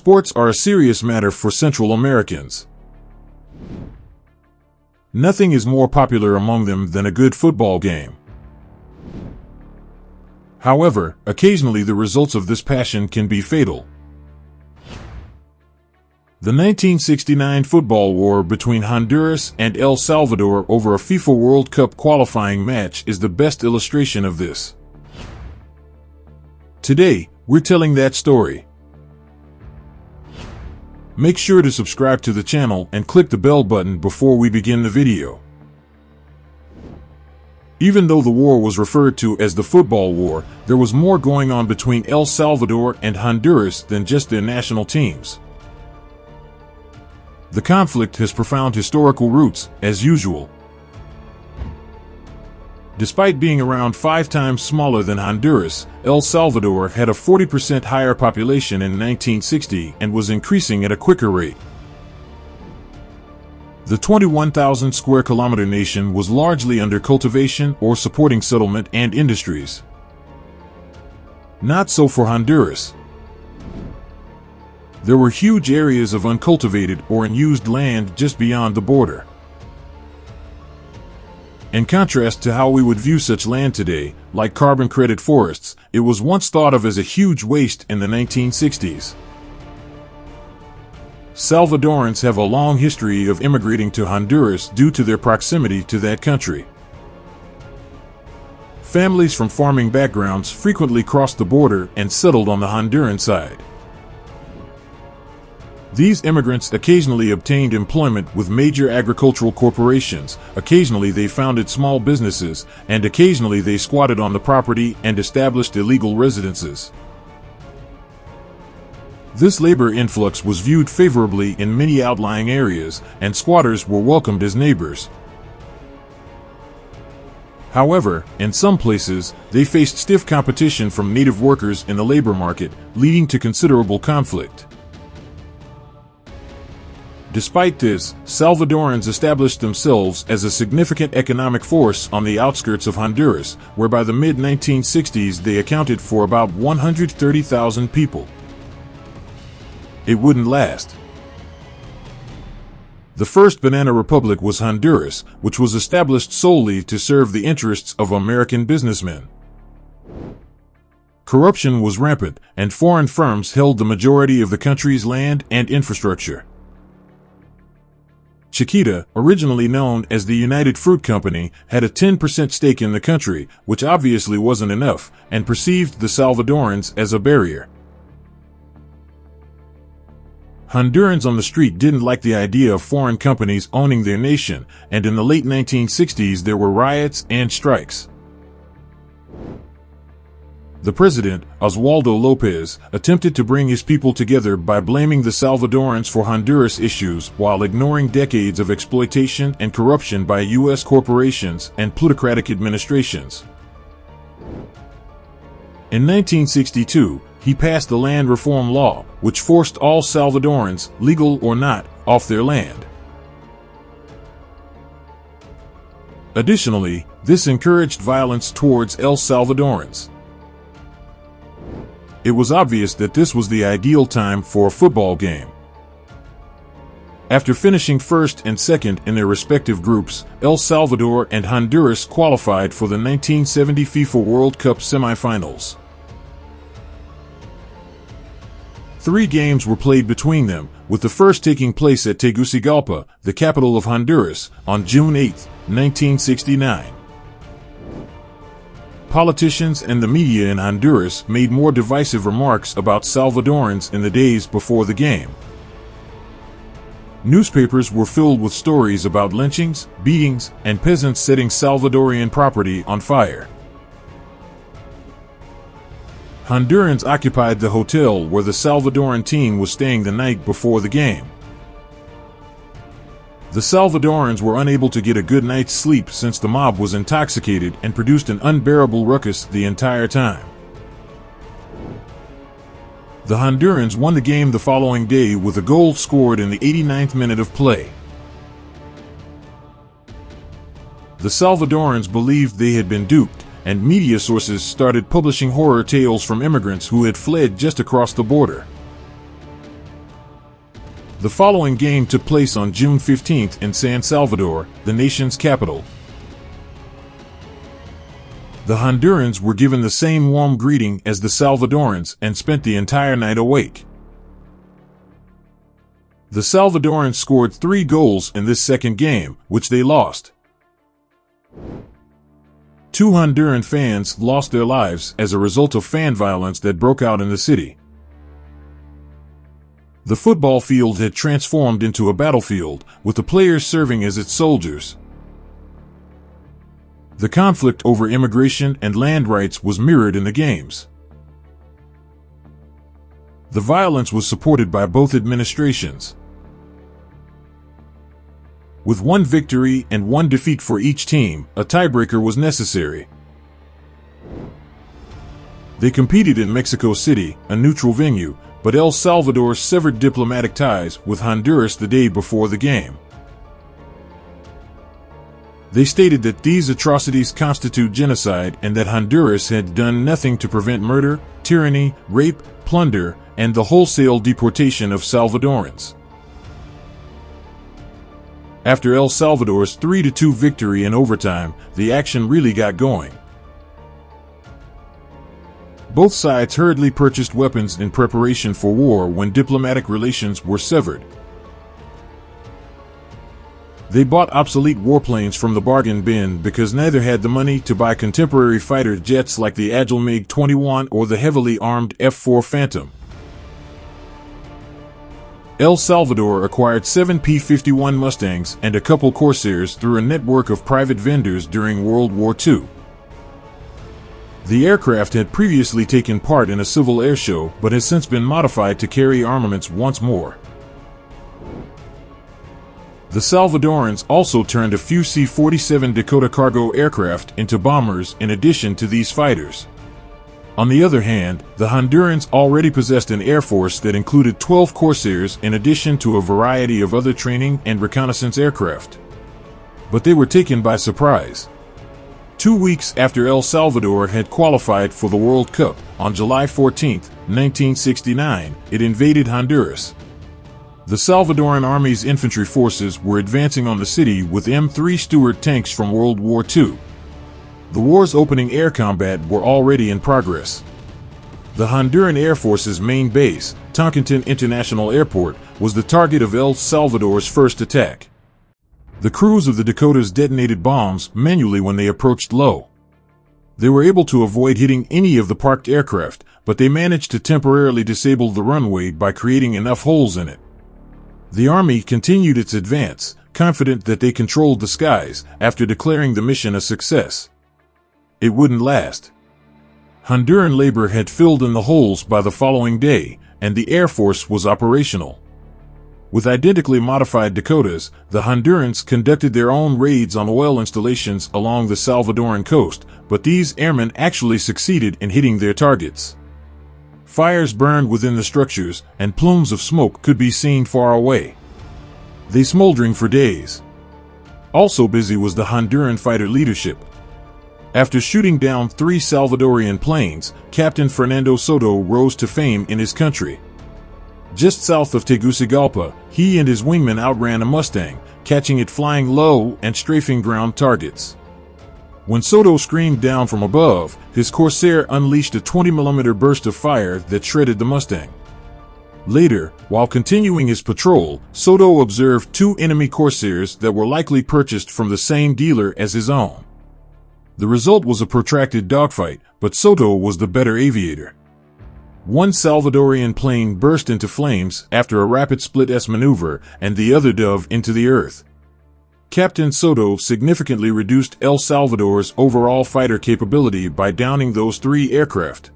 Sports are a serious matter for Central Americans. Nothing is more popular among them than a good football game. However, occasionally the results of this passion can be fatal. The 1969 football war between Honduras and El Salvador over a FIFA World Cup qualifying match is the best illustration of this. Today, we're telling that story. Make sure to subscribe to the channel and click the bell button before we begin the video. Even though the war was referred to as the football war, there was more going on between El Salvador and Honduras than just their national teams. The conflict has profound historical roots, as usual. Despite being around 5 times smaller than Honduras, El Salvador had a 40% higher population in 1960 and was increasing at a quicker rate. The 21,000 square kilometer nation was largely under cultivation or supporting settlement and industries. Not so for Honduras. There were huge areas of uncultivated or unused land just beyond the border. In contrast to how we would view such land today, like carbon credit forests, it was once thought of as a huge waste in the 1960s. Salvadorans have a long history of immigrating to Honduras due to their proximity to that country. Families from farming backgrounds frequently crossed the border and settled on the Honduran side. These immigrants occasionally obtained employment with major agricultural corporations, occasionally they founded small businesses, and occasionally they squatted on the property and established illegal residences. This labor influx was viewed favorably in many outlying areas, and squatters were welcomed as neighbors. However, in some places, they faced stiff competition from native workers in the labor market, leading to considerable conflict. Despite this, Salvadorans established themselves as a significant economic force on the outskirts of Honduras, where by the mid-1960s they accounted for about 130,000 people. It wouldn't last. The first banana republic was Honduras, which was established solely to serve the interests of American businessmen. Corruption was rampant, and foreign firms held the majority of the country's land and infrastructure. Chiquita, originally known as the United Fruit Company, had a 10% stake in the country, which obviously wasn't enough, and perceived the Salvadorans as a barrier. Hondurans on the street didn't like the idea of foreign companies owning their nation, and in the late 1960s there were riots and strikes. The president, Oswaldo Lopez, attempted to bring his people together by blaming the Salvadorans for Honduras issues while ignoring decades of exploitation and corruption by U.S. corporations and plutocratic administrations. In 1962, he passed the land reform law, which forced all Salvadorans, legal or not, off their land. Additionally, this encouraged violence towards El Salvadorans. It was obvious that this was the ideal time for a football game. After finishing first and second in their respective groups, El Salvador and Honduras qualified for the 1970 FIFA World Cup semifinals. 3 games were played between them, with the first taking place at Tegucigalpa, the capital of Honduras, on June 8, 1969. Politicians and the media in Honduras made more divisive remarks about Salvadorans in the days before the game. Newspapers were filled with stories about lynchings, beatings, and peasants setting Salvadorian property on fire. Hondurans occupied the hotel where the Salvadoran team was staying the night before the game. The Salvadorans were unable to get a good night's sleep since the mob was intoxicated and produced an unbearable ruckus the entire time. The Hondurans won the game the following day with a goal scored in the 89th minute of play. The Salvadorans believed they had been duped, and media sources started publishing horror tales from immigrants who had fled just across the border. The following game took place on June 15th in San Salvador, the nation's capital. The Hondurans were given the same warm greeting as the Salvadorans and spent the entire night awake. The Salvadorans scored 3 goals in this second game, which they lost. 2 Honduran fans lost their lives as a result of fan violence that broke out in the city. The football field had transformed into a battlefield, with the players serving as its soldiers. The conflict over immigration and land rights was mirrored in the games. The violence was supported by both administrations. With 1 victory and 1 defeat for each team, a tiebreaker was necessary. They competed in Mexico City, a neutral venue, but El Salvador severed diplomatic ties with Honduras the day before the game. They stated that these atrocities constitute genocide and that Honduras had done nothing to prevent murder, tyranny, rape, plunder, and the wholesale deportation of Salvadorans. After El Salvador's 3-2 victory in overtime, the action really got going. Both sides hurriedly purchased weapons in preparation for war when diplomatic relations were severed. They bought obsolete warplanes from the bargain bin because neither had the money to buy contemporary fighter jets like the agile MiG-21 or the heavily armed F-4 Phantom. El Salvador acquired 7 P-51 Mustangs and a couple Corsairs through a network of private vendors during World War II. The aircraft had previously taken part in a civil air show but has since been modified to carry armaments once more. The Salvadorans also turned a few C-47 Dakota cargo aircraft into bombers in addition to these fighters. On the other hand, the Hondurans already possessed an air force that included 12 Corsairs in addition to a variety of other training and reconnaissance aircraft. But they were taken by surprise. 2 weeks after El Salvador had qualified for the World Cup, on July 14, 1969, it invaded Honduras. The Salvadoran Army's infantry forces were advancing on the city with M3 Stuart tanks from World War II. The war's opening air combat were already in progress. The Honduran Air Force's main base, Toncontín International Airport, was the target of El Salvador's first attack. The crews of the Dakotas detonated bombs manually when they approached low. They were able to avoid hitting any of the parked aircraft, but they managed to temporarily disable the runway by creating enough holes in it. The army continued its advance, confident that they controlled the skies, after declaring the mission a success. It wouldn't last. Honduran labor had filled in the holes by the following day, and the Air Force was operational. With identically modified Dakotas, the Hondurans conducted their own raids on oil installations along the Salvadoran coast, but these airmen actually succeeded in hitting their targets. Fires burned within the structures, and plumes of smoke could be seen far away. They smoldering for days. Also busy was the Honduran fighter leadership. After shooting down 3 Salvadorian planes, Captain Fernando Soto rose to fame in his country. Just south of Tegucigalpa, he and his wingmen outran a Mustang, catching it flying low and strafing ground targets. When Soto screamed down from above, his Corsair unleashed a 20mm burst of fire that shredded the Mustang. Later, while continuing his patrol, Soto observed 2 enemy Corsairs that were likely purchased from the same dealer as his own. The result was a protracted dogfight, but Soto was the better aviator. 1 Salvadorian plane burst into flames after a rapid split-S maneuver, and the other dove into the earth. Captain Soto significantly reduced El Salvador's overall fighter capability by downing those 3 aircraft.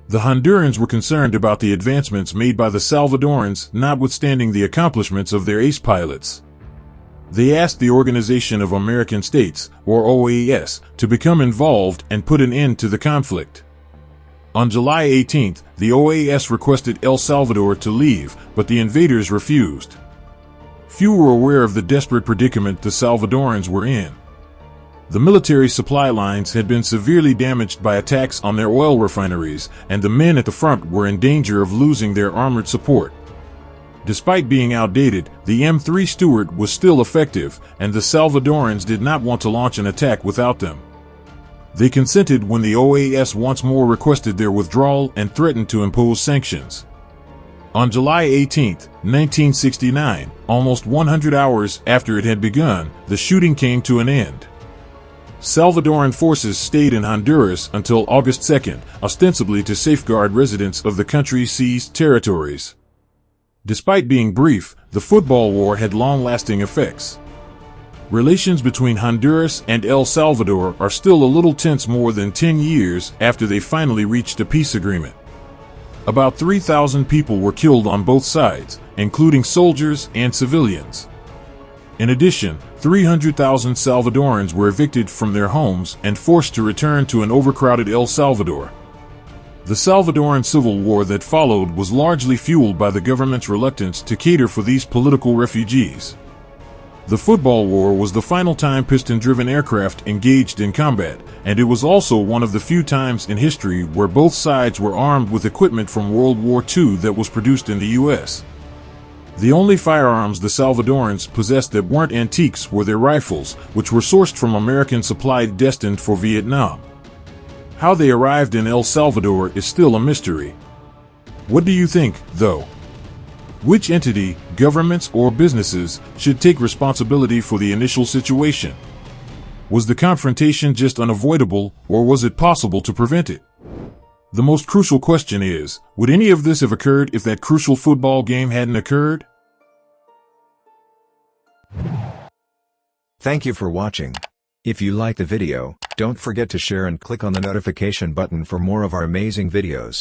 The Hondurans were concerned about the advancements made by the Salvadorans, notwithstanding the accomplishments of their ace pilots. They asked the Organization of American States, or OAS, to become involved and put an end to the conflict. On July 18, the OAS requested El Salvador to leave, but the invaders refused. Few were aware of the desperate predicament the Salvadorans were in. The military supply lines had been severely damaged by attacks on their oil refineries, and the men at the front were in danger of losing their armored support. Despite being outdated, the M3 Stuart was still effective, and the Salvadorans did not want to launch an attack without them. They consented when the OAS once more requested their withdrawal and threatened to impose sanctions. On July 18, 1969, almost 100 hours after it had begun, the shooting came to an end. Salvadoran forces stayed in Honduras until August 2, ostensibly to safeguard residents of the country's seized territories. Despite being brief, the football war had long-lasting effects. Relations between Honduras and El Salvador are still a little tense more than 10 years after they finally reached a peace agreement. About 3,000 people were killed on both sides, including soldiers and civilians. In addition, 300,000 Salvadorans were evicted from their homes and forced to return to an overcrowded El Salvador. The Salvadoran civil war that followed was largely fueled by the government's reluctance to cater for these political refugees. The football war was the final time piston-driven aircraft engaged in combat, and it was also one of the few times in history where both sides were armed with equipment from World War II that was produced in the U.S. The only firearms the Salvadorans possessed that weren't antiques were their rifles, which were sourced from American supply destined for Vietnam. How they arrived in El Salvador is still a mystery. What do you think, though? Which entity, governments or businesses, should take responsibility for the initial situation? Was the confrontation just unavoidable, or was it possible to prevent it? The most crucial question is, would any of this have occurred if that crucial football game hadn't occurred? Thank you for watching. If you like the video, don't forget to share and click on the notification button for more of our amazing videos.